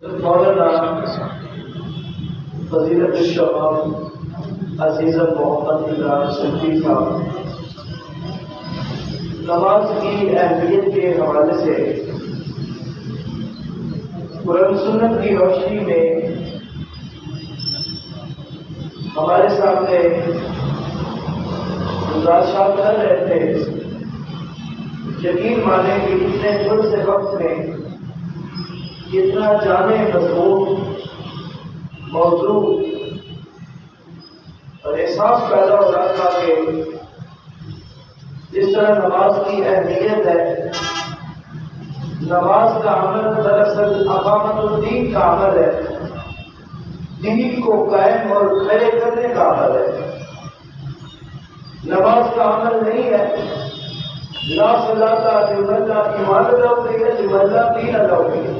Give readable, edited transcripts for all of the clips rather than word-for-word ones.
مولانا فضیلت الشباب عزیز محمد عمران صدیقی صاحب نماز کی اہمیت کے حوالے سے قرآن سنت کی روشنی میں ہمارے سامنے گزارش کر رہے تھے. یقین مانیں کہ اتنے تھوڑے سے وقت میں اتنا جامع مضمون موضوع اور احساس پیدا ہو رہا تھا کہ جس طرح نماز کی اہمیت ہے. نماز کا عمل دراصل اقامت الدین کا عمل ہے، دین کو قائم اور کھڑے کرنے کا عمل ہے. نماز کا عمل نہیں ہے لا صلاۃ لمن لا ایمان له لمن لا دین له،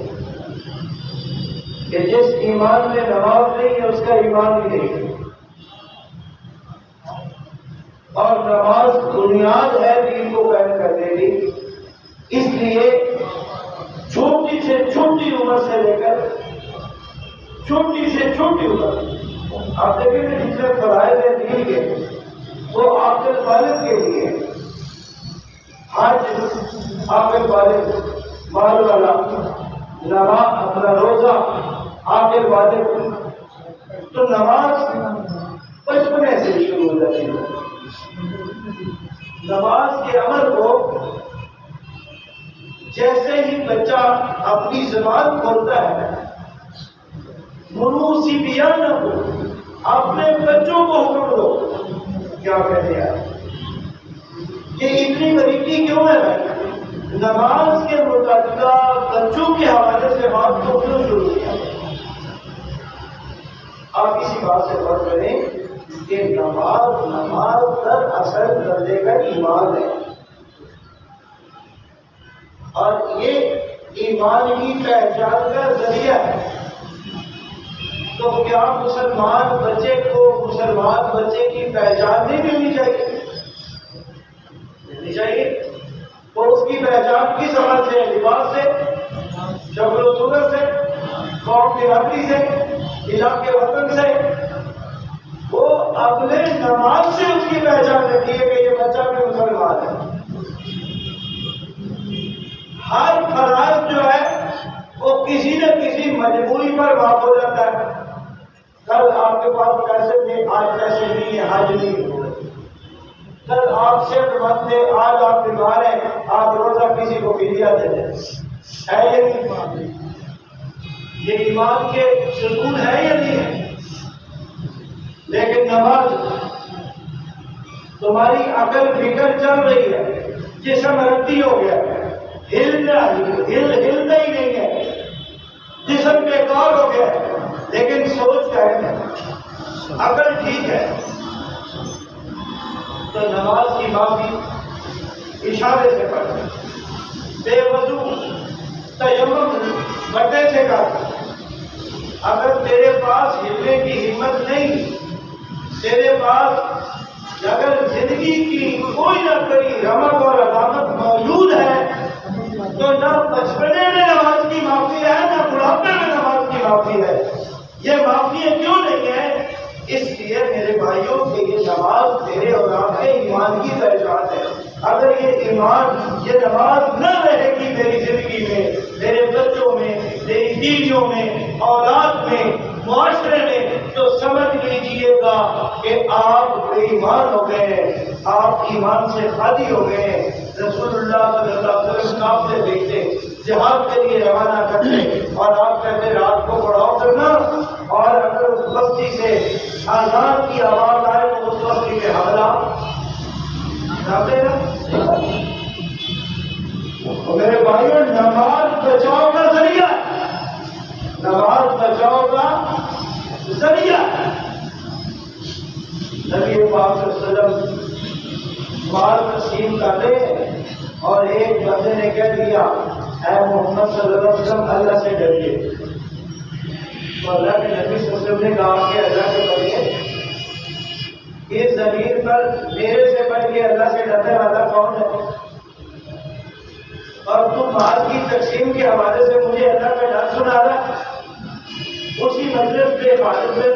کہ جس ایمان میں نماز نہیں ہے اس کا ایمان بھی نہیں ہے. اور نماز بنیاد ہے دین کو قائم کرنے کی. اس لیے چھوٹی سے چھوٹی عمر سے لے کر چھوٹی سے چھوٹی عمر، آپ دیکھیں کہ جتنے فرائض ہیں دین کے وہ عاقل بالغ کے لیے، حج عاقل بالغ، مال والا، نماز اپنا روزہ عاقل بالغ. تو نماز بچپنے سے شروع ہو جاتی ہے. نماز کے عمل کو جیسے ہی بچہ اپنی زبان کھولتا ہے، منوسی بیان کو اپنے بچوں کو حکم دو. کیا کہتے ہیں یہ اتنی باریکی کیوں ہے؟ نماز کے متعلقہ بچوں کے حوالے سے بات کو کیوں شروع کیا؟ آپ اسی بات سے غور کریں کہ نماز در اثر بندے کا ایمان ہے، اور یہ ایمان کی پہچان کا ذریعہ ہے. تو کیا مسلمان بچے کو مسلمان بچے کی پہچان نہیں ملنی چاہیے؟ ملنی چاہیے. تو اس کی پہچان کس عمل سے؟ لباس سے، شکل و صورت سے، قوم برادری سے، علاقے وطن سے. وہ اپنے نماز سے اس کی پہچان رکھی ہے کہ یہ بچہ بھی مسلمان ہے. ہر فرائض جو ہے وہ کسی نہ کسی مجبوری پر معاف ہو جاتا ہے. کل آپ کے پاس پیسے تھے، آج پیسے نہیں ہے، حج نہیں ہو رہے. کل آپ صحت مند تھے، آج آپ بیمار ہیں، آپ روزہ کسی کو فدیہ دے دیں. ہے یہ نہیں؟ یہ ایمان کے ستون ہے یا نہیں ہے؟ لیکن نماز تمہاری عقل فکر چل رہی ہے، جسم رتی ہو گیا، ہلتا ہی نہیں ہے، جسم بیکار ہو گیا، لیکن سوچ کا ہے، عقل ٹھیک ہے. تو نماز کی معافی اشارے سے پڑھیں، بے وضو تیمم بٹے سے کر. اگر تیرے پاس ہلنے کی ہمت نہیں، تیرے پاس اگر زندگی کی کوئی نہ کوئی رمق اور علامت موجود ہے تو نہ بچپنے میں نماز کی معافی ہے، نہ بڑھاپے میں نماز کی معافی ہے. یہ معافی کیوں نہیں ہے؟ اس لیے میرے بھائیوں کہ یہ نماز میرے اور آپ کے ایمان کی پہچان ہے. اگر یہ ایمان، یہ نماز نہ رہے گی میری زندگی میں، میرے بچوں میں، میری بیویوں میں، اولاد میں، معاشرے میں، تو سمجھ لیجیے گا کہ آپ بے ایمان ہو گئے، آپ ایمان سے خالی ہو گئے. رسول اللہ صلی اللہ علیہ وسلم کافلے بھیجتے، جہاد کے لیے روانہ کرتے، اور آپ کہتے رات کو پڑاؤ کرنا، اور اگر اس بستی سے آزاد کی آواز آئے تو اس بستی پہ حملہ نہ دینا. میرے بھائیوں، نماز بچاؤ کا ذریعہ، نماز بچاؤ کا ذریعہ. نبی پاک صلی اللہ علیہ وسلم مال تقسیم کرتے اور ایک بندے نے کہہ دیا اے محمد صلی اللہ علیہ وسلم اللہ سے ڈریے. تو اللہ کے نبی صلی اللہ علیہ وسلم نے کہا کہ اللہ کے بندے، اس زمین پر میرے سے بڑھ کے اللہ سے ڈرنے والا کون ہے؟ اور تم مال کی تقسیم کے حوالے سے مجھے اللہ کا ڈر سنا رہا ہے. خالد بن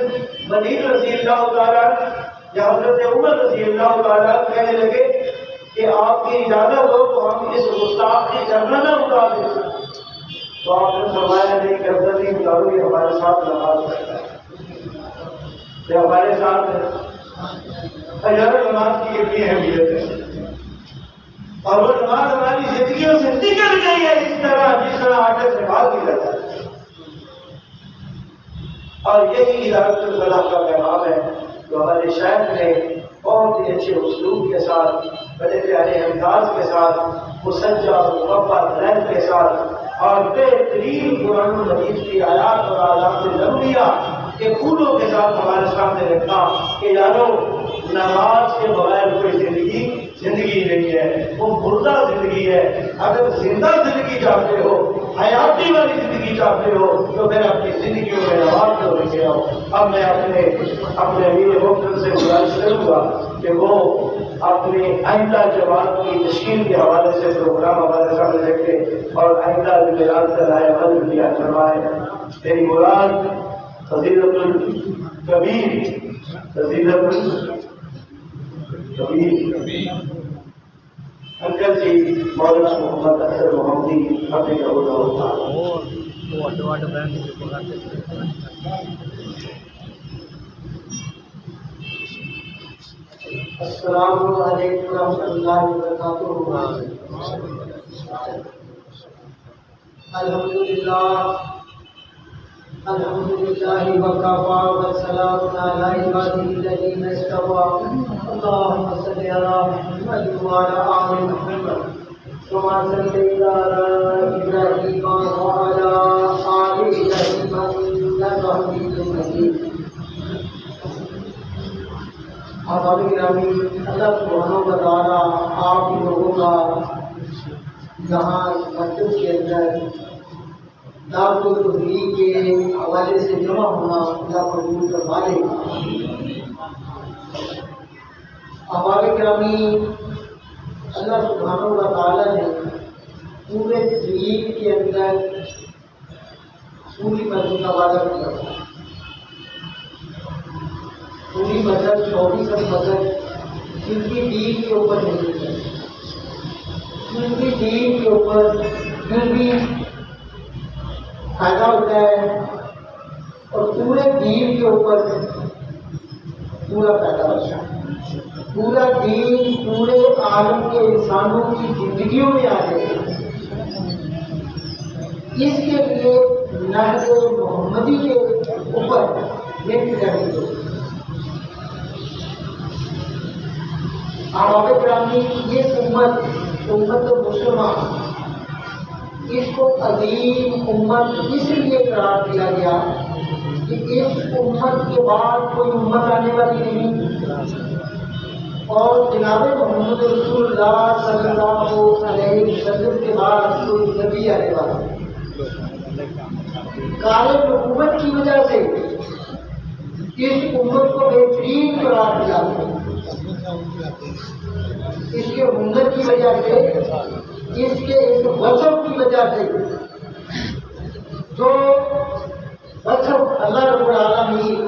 ولید رضی اللہ تعالیٰ یا حضرت عمر رضی اللہ تعالیٰ کہنے لگے کہ آپ کی اجازت ہو تو ہم اس گستاخ کی گردن نہ اتار دیں. تو آپ نے فرمایا نہیں گردن نہیں اتارو، یہ ہمارے ساتھ نماز پڑھتا ہے، یہ ہمارے ساتھ ہزاروں نماز کی کتنی اہمیت ہے، اور وہ نماز ہماری زندگیوں سے نکل گئی ہے اس طرح جس طرح آٹے سے بھاگ بھی جاتا ہے. اور یہی ادارت الفلاح کا پیغام ہے جو ہمارے شیخ نے بہت ہی اچھے اسلوب کے ساتھ، بڑے پیارے انداز کے ساتھ، مسجع اور مقبل لہن کے ساتھ اور بہترین قرآن مجید کی آیات اور آیات نبویہ کے پھولوں کے ساتھ ہمارے سامنے رکھا کہ یارو نماز کے بغیر کوئی زندگی نہیں ہے، وہ مردہ زندگی ہے. اگر زندہ زندگی چاہتے ہو، حیاتی والی زندگی چاہتے ہو تو پھر اپنی زندگیوں میں نماز کو لے کے آؤ. اب میں اپنے امیر محترم سے گزارش کروں گا کہ وہ اپنی آئندہ جماعت کی تشکیل کے حوالے سے پروگرام ہمارے سامنے رکھے اور آئندہ عمل کیا فرمائے. میری مراد فضیلت الکبیر، فضیلت الکبیر انکل جی مولانا محمد اختر محمدی حفظہ اللہ تعالی. السلام علیکم ورحمۃ اللہ وبرکاتہ. الحمدللہ وکفیٰ والسلام علی عبادہ الذین اصطفیٰ. اللہم صلی علی محمد وعلی آل محمد کما صلیت علی ابراہیم وعلی آل ابراہیم انک حمید مجید. آباد گرامی، اللہ سبحانہ و تعالیٰ آپ لوگوں کا یہاں مسجد کے اندر دعوت التبلیغ کے حوالے سے جمع ہونا اللہ قبول فرما لے. آباد گرامی، اللہ سبحانہ و تعالیٰ نے پورے دین کے اندر پوری مدد کا وعدہ کیا. پوری مدد 24 مدد جن کی دین کے اوپر نہیں ہے، جن کی دین کے اوپر پھر بھی فائدہ ہوتا ہے اور پورے دین کے اوپر پورا فائدہ ہوتا ہے. پورا دین پورے عالم کے انسانوں کی زندگیوں میں آ جائے، اس کے لیے نہج محمدی کے اوپر نیک کرنی ہے. آباد گرامی، یہ امت مسلمہ، اس کو عظیم امت اس لیے قرار دیا گیا کہ اس امت کے بعد کوئی امت آنے والی نہیں اور جناب محمد رسول اللہ صلی اللہ علیہ وسلم کے بعد کوئی نبی آنے والا نہیں. کار نبوت کی وجہ سے اس امت کو بہترین قرار دیا گیا. اس کے ہنر کی وجہ سے، اس کے اس وصف کی وجہ سے جو وصف اللہ رب العالمین،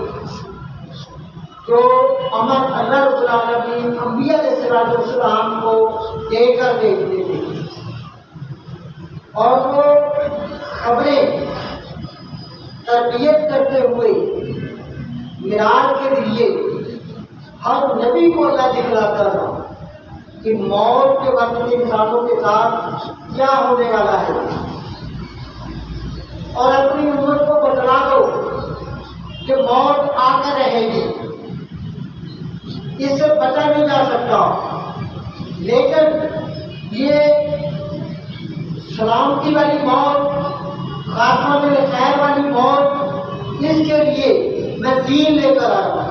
جو امر اللہ رب العالمین انبیاء علیہ السلام کو دے کر بھیجتے تھے، اور وہ خبریں تربیت کرتے ہوئے معراج کے ذریعے ہر نبی کو اللہ دکھلاتا تھا کہ موت کے وقت انسانوں کے ساتھ کیا ہونے والا ہے، اور اپنی امت کو بتلا دو کہ موت آ کر رہے گی، اس سے بچا نہیں جا سکتا. لیکن یہ سلامتی والی موت، خاتمہ میں خیر والی موت، اس کے لیے میں دین لے کر آیا ہوں.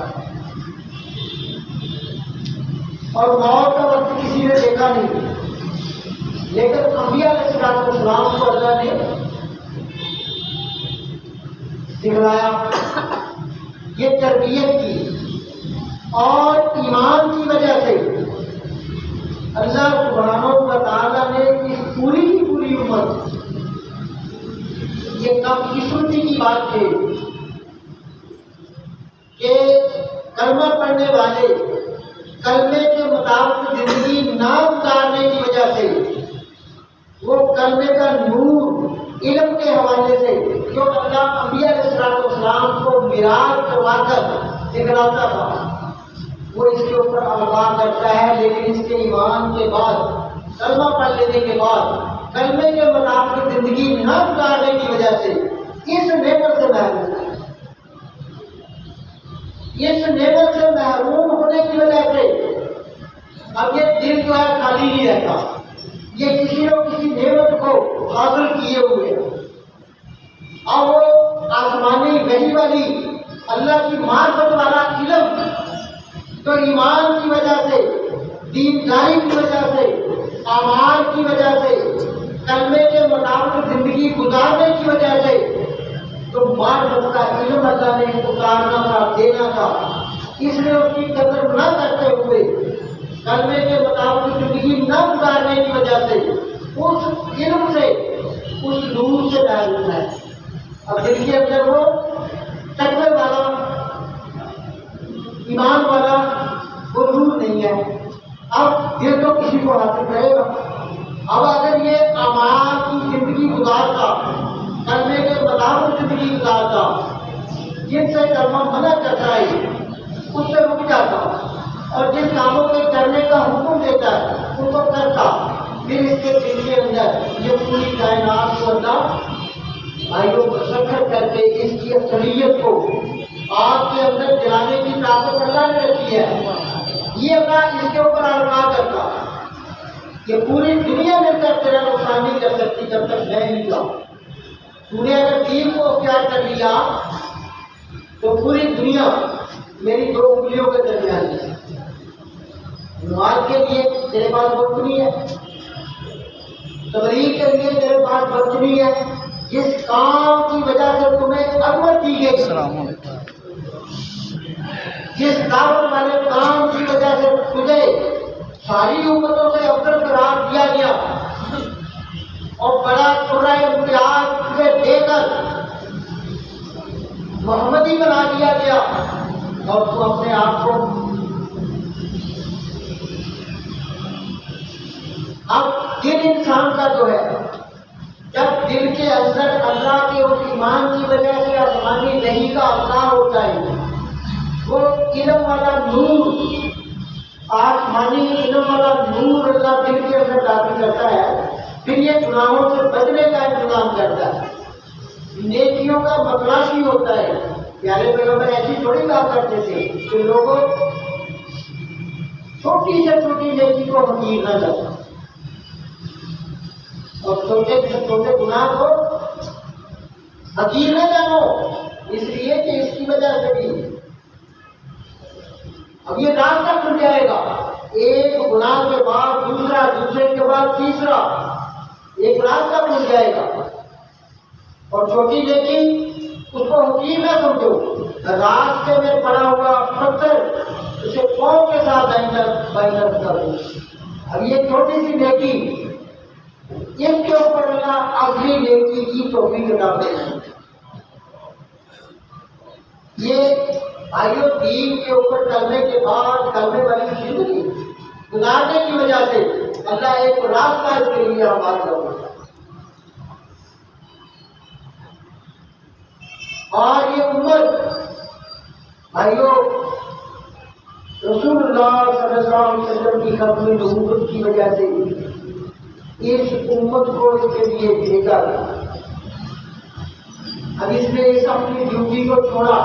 اور موت کا وقت کسی نے دیکھا نہیں، لیکن انبیاء علیہ السلام کو اللہ نے دکھلایا. یہ تربیت کی اور ایمان کی وجہ سے اللہ سبحانہ و تعالیٰ نے اس پوری کی پوری امت، یہ کم قسمتی کی بات ہے کلمہ پڑھنے والے کلمے کے مطابق زندگی نہ گزارنے کی وجہ سے وہ کلمے کا نور علم کے حوالے سے جو اللہ انبیاء علیہ السلام کو معراج کروا کر دکھلاتا تھا وہ اس کے اوپر آگاہ کرتا ہے، لیکن اس کے ایمان کے بعد کلمہ پڑھ لینے کے بعد کلمے کے مطابق زندگی نہ گزارنے کی وجہ سے اس نعمت سے محروم ہے۔ اس نعمت سے محروم ہونے کی وجہ سے اب یہ دل جو ہے خالی نہیں رہتا، یہ کسی نہ کسی نعمت کو حاصل کیے ہوئے اور وہ آسمانی وحی والی اللہ کی معرفت والا علم تو ایمان کی وجہ سے، دینداری کی وجہ سے، اعمال کی وجہ سے، کلمے کے مطابق زندگی گزارنے کی وجہ سے تو معرفت کا علم اللہ نے اتارنا تھا، دینا تھا، اس نے اس کی قدر نہ کرتے ہوئے کلمے کے مطابق زندگی نہ گزارنے کی وجہ سے اس علم سے، اس نور سے محروم ہے۔ اب دل کے اندر وہ تقوی والا، ایمان والا وہ نور نہیں ہے، اب دل تو کسی کو حاصل کرے گا۔ اب اگر یہ اعمال کی زندگی گزارتا، کلمے کے مطابق زندگی گزارتا، جن سے کلمہ منع کرتا ہے اس سے رک جاتا اور جن کاموں کے کرنے کا حکم دیتا ہے ان کو کرتا، پھر اس کے دل کے اندر یہ پوری کائنات کو اللہ بھائیوں مسخر کر کے اس کی اصلیت کو آپ کے اندر جلانے کی طاقت اللہ نے رکھی ہے۔ یہ اللہ اس کے اوپر آزما کرتا کہ پوری دنیا میں تک تیرا نقصان نہیں کر سکتی جب تک میں نہیں جاؤں۔ تو نے اگر دین کو اختیار کر لیا تو پوری دنیا میری دو انگلیوں کے درمیان ہے۔ نماز کے لیے تیرے پاس وقت نہیں ہے، تبلیغ کے لیے تیرے پاس وقت نہیں ہے، جس کام کی وجہ سے تمہیں عظمت دی گئی، جس دعوت والے کام کی وجہ سے تجھے ساری امتوں سے افضل قرار دیا گیا اور بڑا قرہ امتیاز تجھے دے کر محمدی بنا دیا گیا، اور تو اپنے آپ کو اب دل انسان کا جو ہے، جب دل کے اندر اللہ کے اس ایمان کی وجہ سے آسمانی وحی کا اثر ہوتا ہے، وہ علم والا نور، آسمانی علم والا نور اللہ دل کے اندر داخل کرتا ہے، پھر یہ گناہوں سے بچنے کا انتظام کرتا ہے، نیکیوں کا متلاشی ہوتا ہے۔ پیارے پیغمبر ایسی تھوڑی بات کرتے تھے کہ لوگوں چھوٹی سے چھوٹی نیکی کو حقیر نہ جاتا اور چھوٹے سے چھوٹے گناہ کو حقیر نہ جانو، اس لیے کہ اس کی وجہ سے بھی اب یہ راستہ کھل جائے گا، ایک گناہ کے بعد دوسرا، دوسرے کے بعد تیسرا، ایک راستہ کھل جائے گا، اور چھوٹی نیکی اس کو حقیر نہ سمجھو، راستے میں پڑا ہوا پتھر اسے قوم کے ساتھ بائنڈر کرو۔ اب یہ چھوٹی سی نیکی، اس کے اوپر اللہ اگلی نیکی کی توفیق عطا فرمائے۔ یہ بھائیوں دین کے اوپر چلنے کے بعد کلمے والی زندگی گزارنے کی وجہ سے اللہ ایک راستہ اس کے لیے ہمارا کرتا ہے، اور یہ امت بھائیوں رسول اللہ صلی اللہ علیہ وسلم کی ختم نبوت کی وجہ سے اس امت کو اس کے لیے بھیجا گیا۔ اب اس نے اس اپنی ڈیوٹی کو چھوڑا